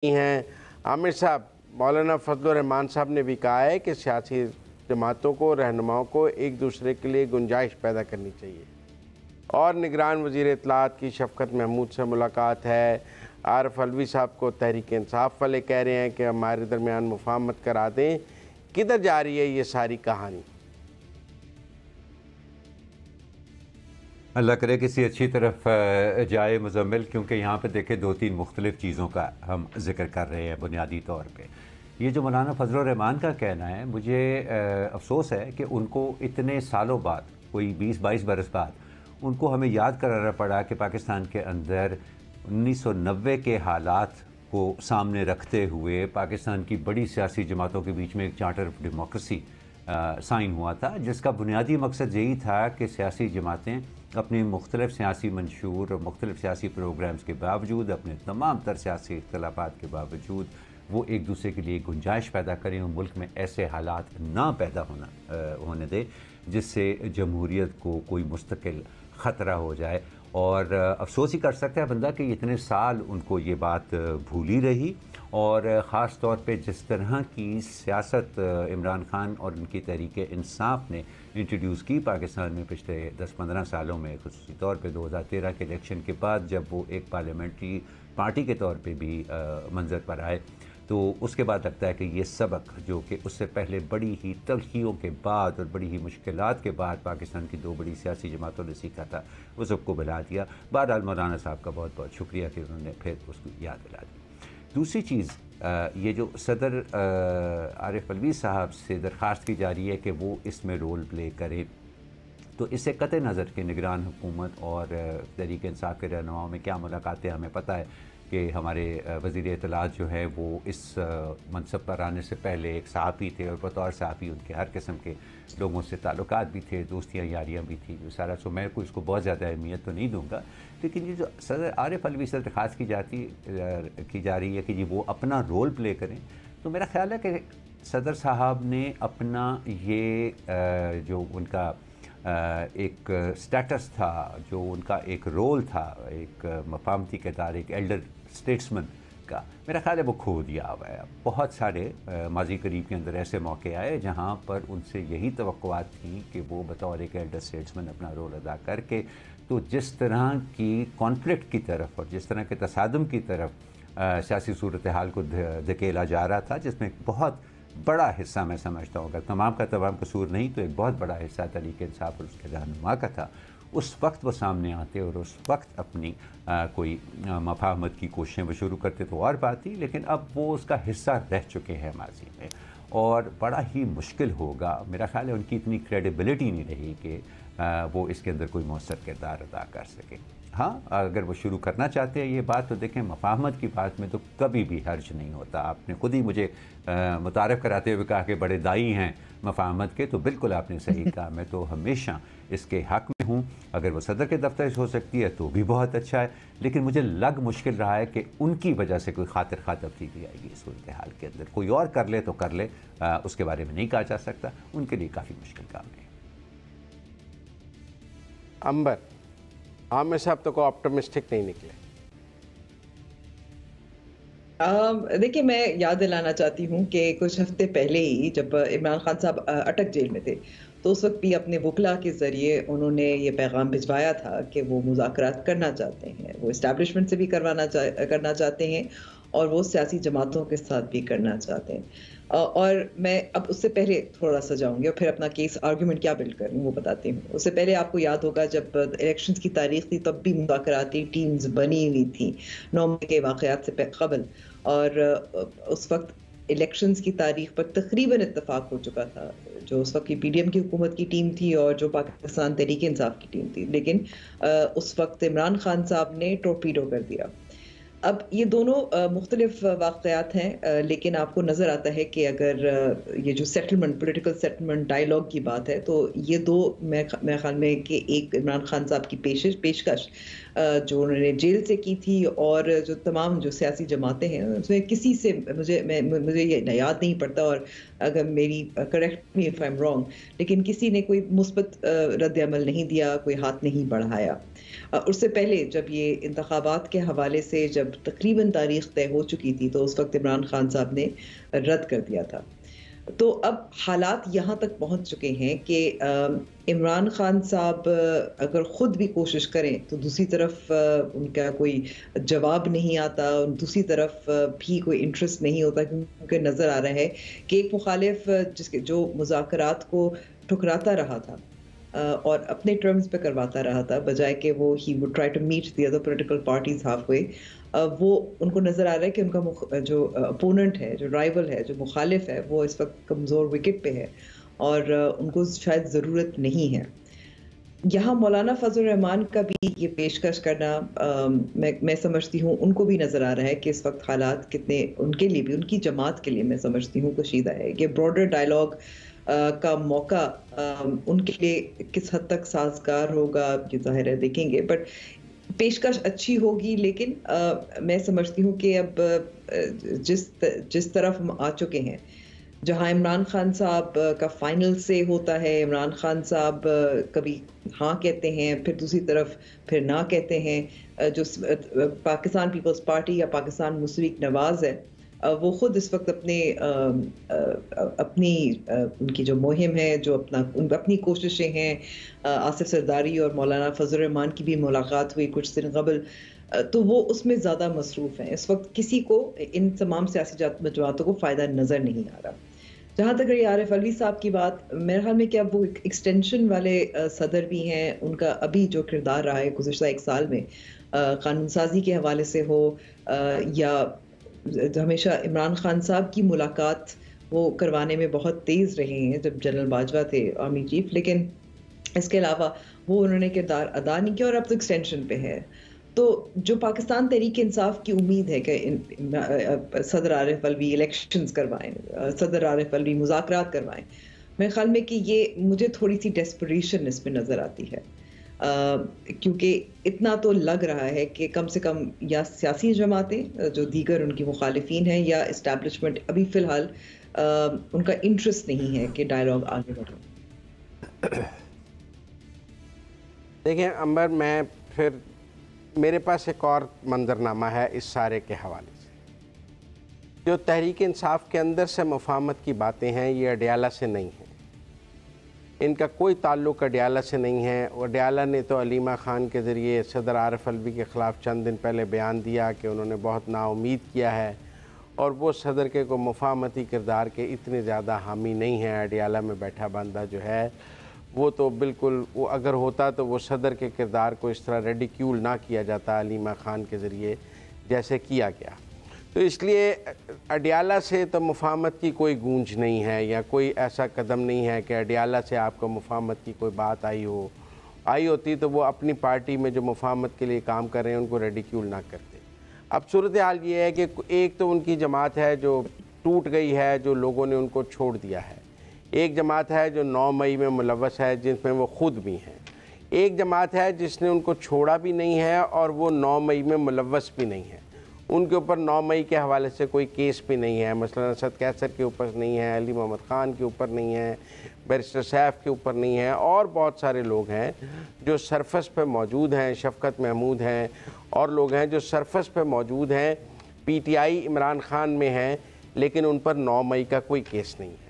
ہیں عامر صاحب، مولانا فضل الرحمان صاحب نے بھی کہا ہے کہ سیاسی جماعتوں کو، رہنماؤں کو ایک دوسرے کے لیے گنجائش پیدا کرنی چاہیے۔ اور نگران وزیر اطلاعات کی شفقت محمود سے ملاقات ہے۔ عارف علوی صاحب کو تحریک انصاف والے کہہ رہے ہیں کہ ہمارے درمیان مفاہمت کرا دیں۔ کدھر جا رہی ہے یہ ساری کہانی؟ اللہ کرے کسی اچھی طرف جائے مزمل، کیونکہ یہاں پہ دیکھیں دو تین مختلف چیزوں کا ہم ذکر کر رہے ہیں بنیادی طور پہ۔ یہ جو مولانا فضل الرحمان کا کہنا ہے، مجھے افسوس ہے کہ ان کو اتنے سالوں بعد، کوئی 20-22 برس بعد، ان کو ہمیں یاد کرانا پڑا کہ پاکستان کے اندر 1990 کے حالات کو سامنے رکھتے ہوئے پاکستان کی بڑی سیاسی جماعتوں کے بیچ میں ایک چارٹر آف ڈیموکریسی سائن ہوا تھا، جس کا بنیادی مقصد یہی تھا کہ سیاسی جماعتیں اپنی مختلف سیاسی منشور اور مختلف سیاسی پروگرامز کے باوجود، اپنے تمام تر سیاسی اختلافات کے باوجود، وہ ایک دوسرے کے لیے گنجائش پیدا کریں اور ملک میں ایسے حالات نہ پیدا ہونے دیں جس سے جمہوریت کو کوئی مستقل خطرہ ہو جائے۔ اور افسوس ہی کر سکتا ہے بندہ کہ اتنے سال ان کو یہ بات بھولی رہی، اور خاص طور پہ جس طرح کی سیاست عمران خان اور ان کی تحریک انصاف نے انٹروڈیوس کی پاکستان میں پچھلے 10-15 سالوں میں، خصوصی طور پہ 2013 کے الیکشن کے بعد جب وہ ایک پارلیمنٹری پارٹی کے طور پہ بھی منظر پر آئے، تو اس کے بعد لگتا ہے کہ یہ سبق جو کہ اس سے پہلے بڑی ہی تلخیوں کے بعد اور بڑی ہی مشکلات کے بعد پاکستان کی دو بڑی سیاسی جماعتوں نے سیکھا تھا، وہ سب کو بلا دیا۔ بہرحال مولانا صاحب کا بہت بہت شکریہ کہ انہوں نے پھر اس کو یاد دلا دی۔ دوسری چیز، یہ جو صدر عارف علوی صاحب سے درخواست کی جا رہی ہے کہ وہ اس میں رول پلے کریں، تو اس سے قطع نظر کہ نگران حکومت اور تحریک انصاف کے رہنماؤں میں کیا ملاقاتیں، ہمیں پتہ ہے کہ ہمارے وزیر اطلاعات جو ہے وہ اس منصب پر آنے سے پہلے ایک صحافی تھے، اور بطور صحافی ان کے ہر قسم کے لوگوں سے تعلقات بھی تھے، دوستیاں یاریاں بھی تھیں، جو سارا سو میں کو اس کو بہت زیادہ اہمیت تو نہیں دوں گا، لیکن یہ جو صدر عارف علوی سے درخواست کی جا رہی ہے کہ جی وہ اپنا رول پلے کریں، تو میرا خیال ہے کہ صدر صاحب نے اپنا یہ جو ان کا ایک سٹیٹس تھا، جو ان کا ایک رول تھا، ایک مفاہمتی کردار، ایک ایلڈر اسٹیٹسمن کا، میرا خیال ہے وہ کھو دیا ہوا ہے۔ بہت سارے ماضی قریب کے اندر ایسے موقع آئے جہاں پر ان سے یہی توقعات تھیں کہ وہ بطور ایک ایلڈر اسٹیٹسمن اپنا رول ادا کر کے، تو جس طرح کی کانفلکٹ کی طرف اور جس طرح کے تصادم کی طرف سیاسی صورتحال کو دھکیلا جا رہا تھا، جس میں بہت بڑا حصہ، میں سمجھتا ہوں اگر تمام کا تمام قصور نہیں تو ایک بہت بڑا حصہ تحریک انصاف اور اس کے رہنما کا تھا، اس وقت وہ سامنے آتے اور اس وقت اپنی کوئی مفاہمت کی کوششیں وہ شروع کرتے تو اور بات تھی، لیکن اب وہ اس کا حصہ رہ چکے ہیں ماضی میں، اور بڑا ہی مشکل ہوگا، میرا خیال ہے ان کی اتنی کریڈیبلٹی نہیں رہی کہ وہ اس کے اندر کوئی مؤثر کردار ادا کر سکے۔ ہاں، اگر وہ شروع کرنا چاہتے ہیں یہ بات، تو دیکھیں مفاہمت کی بات میں تو کبھی بھی حرج نہیں ہوتا۔ آپ نے خود ہی مجھے متعارف کراتے ہوئے کہا کہ بڑے دائی ہیں مفاہمت کے، تو بالکل آپ نے صحیح کہا، میں تو ہمیشہ اس کے حق میں ہوں۔ اگر وہ صدر کے دفتر سے ہو سکتی ہے تو بھی بہت اچھا ہے، لیکن مجھے مشکل رہا ہے کہ ان کی وجہ سے کوئی خاطر خواہ تبدیلی آئے گی اس صورتحال کے اندر۔ کوئی اور کر لے تو کر لے، اس کے بارے میں نہیں کہا جا سکتا، ان کے لیے کافی مشکل کام ہے۔ عمبر، عامر صاحب تو کو آپٹمسٹک نہیں نکلے۔ دیکھیے، میں یاد دلانا چاہتی ہوں کہ کچھ ہفتے پہلے ہی جب عمران خان صاحب اٹک جیل میں تھے، تو اس وقت بھی اپنے وکلا کے ذریعے انہوں نے یہ پیغام بھجوایا تھا کہ وہ مذاکرات کرنا چاہتے ہیں، وہ اسٹیبلشمنٹ سے بھی کرنا چاہتے ہیں، اور وہ سیاسی جماعتوں کے ساتھ بھی کرنا چاہتے ہیں۔ اور میں اب اس سے پہلے تھوڑا سا جاؤں گی اور پھر اپنا کیس آرگیومنٹ کیا بلڈ کروں وہ بتاتی ہوں۔ اس سے پہلے آپ کو یاد ہوگا جب الیکشنز کی تاریخ تھی تب بھی مذاکراتی ٹیمز بنی ہوئی تھیں 9 مئی کے واقعات سے قبل، اور اس وقت الیکشنز کی تاریخ پر تقریباً اتفاق ہو چکا تھا، جو اس وقت کی پی ڈی ایم کی حکومت کی ٹیم تھی اور جو پاکستان تحریک انصاف کی ٹیم تھی، لیکن اس وقت عمران خان صاحب نے ٹورپیڈو کر دیا۔ اب یہ دونوں مختلف واقعات ہیں، لیکن آپ کو نظر آتا ہے کہ اگر یہ جو سیٹلمنٹ، پولیٹیکل سیٹلمنٹ ڈائیلاگ کی بات ہے، تو یہ دو میرے خیال میں کہ ایک عمران خان صاحب کی پیشکش جو انہوں نے جیل سے کی تھی، اور جو تمام جو سیاسی جماعتیں ہیں اس میں کسی سے مجھے یہ یاد نہیں پڑتا، اور اگر میری correct me if I am wrong, لیکن کسی نے کوئی مثبت رد عمل نہیں دیا، کوئی ہاتھ نہیں بڑھایا۔ اس سے پہلے جب یہ انتخابات کے حوالے سے جب تقریباً تاریخ طے ہو چکی تھی تو اس وقت عمران خان صاحب نے رد کر دیا تھا۔ تو اب حالات یہاں تک پہنچ چکے ہیں کہ عمران خان صاحب اگر خود بھی کوشش کریں تو دوسری طرف ان کا کوئی جواب نہیں آتا، اور دوسری طرف بھی کوئی انٹرسٹ نہیں ہوتا، کیونکہ نظر آ رہا ہے کہ ایک مخالف جو مذاکرات کو ٹھکراتا رہا تھا اور اپنے ٹرمز پہ کرواتا رہا تھا، بجائے کہ وہ ہی would try to meet the other political parties half way, وہ ان کو نظر آ رہا ہے کہ ان کا جو اپوننٹ ہے، جو رائیول ہے، جو مخالف ہے، وہ اس وقت کمزور وکٹ پہ ہے اور ان کو شاید ضرورت نہیں ہے۔ یہاں مولانا فضل الرحمان کا بھی یہ پیشکش کرنا میں سمجھتی ہوں ان کو بھی نظر آ رہا ہے کہ اس وقت حالات کتنے ان کے لیے بھی، ان کی جماعت کے لیے میں سمجھتی ہوں کشیدہ ہے، کہ براڈر ڈائلاگ کا موقع ان کے لیے کس حد تک سازگار ہوگا یہ ظاہر ہے دیکھیں گے، بٹ پیشکش اچھی ہوگی۔ لیکن میں سمجھتی ہوں کہ اب جس طرف ہم آ چکے ہیں، جہاں عمران خان صاحب کا فائنل سے ہوتا ہے، عمران خان صاحب کبھی ہاں کہتے ہیں، پھر دوسری طرف پھر نہ کہتے ہیں، جو پاکستان پیپلز پارٹی یا پاکستان مسلم لیگ نواز ہے، وہ خود اس وقت اپنی ان کی جو مہم ہے، جو اپنی کوششیں ہیں، آصف زرداری اور مولانا فضل الرحمان کی بھی ملاقات ہوئی کچھ دن قبل، تو وہ اس میں زیادہ مصروف ہیں۔ اس وقت کسی کو ان تمام سیاسی جماعتوں کو فائدہ نظر نہیں آ رہا۔ جہاں تک رہی عارف علوی صاحب کی بات، میرے خیال میں کہ اب وہ ایکسٹینشن والے صدر بھی ہیں، ان کا ابھی جو کردار رہا ہے گزشتہ ایک سال میں، قانون سازی کے حوالے سے ہو یا ہمیشہ عمران خان صاحب کی ملاقات وہ کروانے میں بہت تیز رہے ہیں جب جنرل باجوہ تھے آرمی چیف، لیکن اس کے علاوہ وہ انہوں نے کردار ادا نہیں کیا، اور اب تو ایکسٹینشن پہ ہے۔ تو جو پاکستان تحریک انصاف کی امید ہے کہ صدر عارف علوی الیکشنز کروائیں، صدر عارف علوی مذاکرات کروائیں، میرے خیال میں کہ یہ مجھے تھوڑی سی ڈیسپریشن اس میں نظر آتی ہے، کیونکہ اتنا تو لگ رہا ہے کہ کم سے کم یا سیاسی جماعتیں جو دیگر ان کی مخالفین ہیں یا اسٹیبلشمنٹ ابھی فی الحال ان کا انٹرسٹ نہیں ہے کہ ڈائلاگ آگے بڑھے۔ دیکھیں امبر، میں پھر میرے پاس ایک اور منظرنامہ ہے اس سارے کے حوالے سے۔ جو تحریک انصاف کے اندر سے مفاہمت کی باتیں ہیں، یہ اڈیالہ سے نہیں ہیں، ان کا کوئی تعلق اڈیالہ سے نہیں ہے۔ اڈیالہ نے تو علیمہ خان کے ذریعے صدر عارف علوی کے خلاف چند دن پہلے بیان دیا کہ انہوں نے بہت نا امید کیا ہے، اور وہ صدر کے کو مفاہمتی کردار کے اتنے زیادہ حامی نہیں ہیں۔ اڈیالہ میں بیٹھا بندہ جو ہے وہ تو بالکل، وہ اگر ہوتا تو وہ صدر کے کردار کو اس طرح ریڈیکیول نہ کیا جاتا علیمہ خان کے ذریعے جیسے کیا گیا۔ تو اس لیے اڈیالہ سے تو مفاہمت کی کوئی گونج نہیں ہے، یا کوئی ایسا قدم نہیں ہے کہ اڈیالہ سے آپ کو مفاہمت کی کوئی بات آئی ہوتی تو وہ اپنی پارٹی میں جو مفاہمت کے لیے کام کر رہے ہیں ان کو ریڈیکیول نہ کرتے۔ اب صورتحال یہ ہے کہ ایک تو ان کی جماعت ہے جو ٹوٹ گئی ہے، جو لوگوں نے ان کو چھوڑ دیا ہے، ایک جماعت ہے جو 9 مئی میں ملوث ہے جس میں وہ خود بھی ہیں، ایک جماعت ہے جس نے ان کو چھوڑا بھی نہیں ہے اور وہ 9 مئی میں ملوث بھی نہیں ہے، ان کے اوپر 9 مئی کے حوالے سے کوئی کیس بھی نہیں ہے، مثلا اسد کیسر کے اوپر نہیں ہے، علی محمد خان کے اوپر نہیں ہے، بیرسٹر سیف کے اوپر نہیں ہے، اور بہت سارے لوگ ہیں جو سرفس پہ موجود ہیں، شفقت محمود ہیں اور لوگ ہیں جو سرفس پہ موجود ہیں، P T I Imran Khan میں ہیں، لیکن ان پر 9 مئی کا کوئی کیس نہیں ہے۔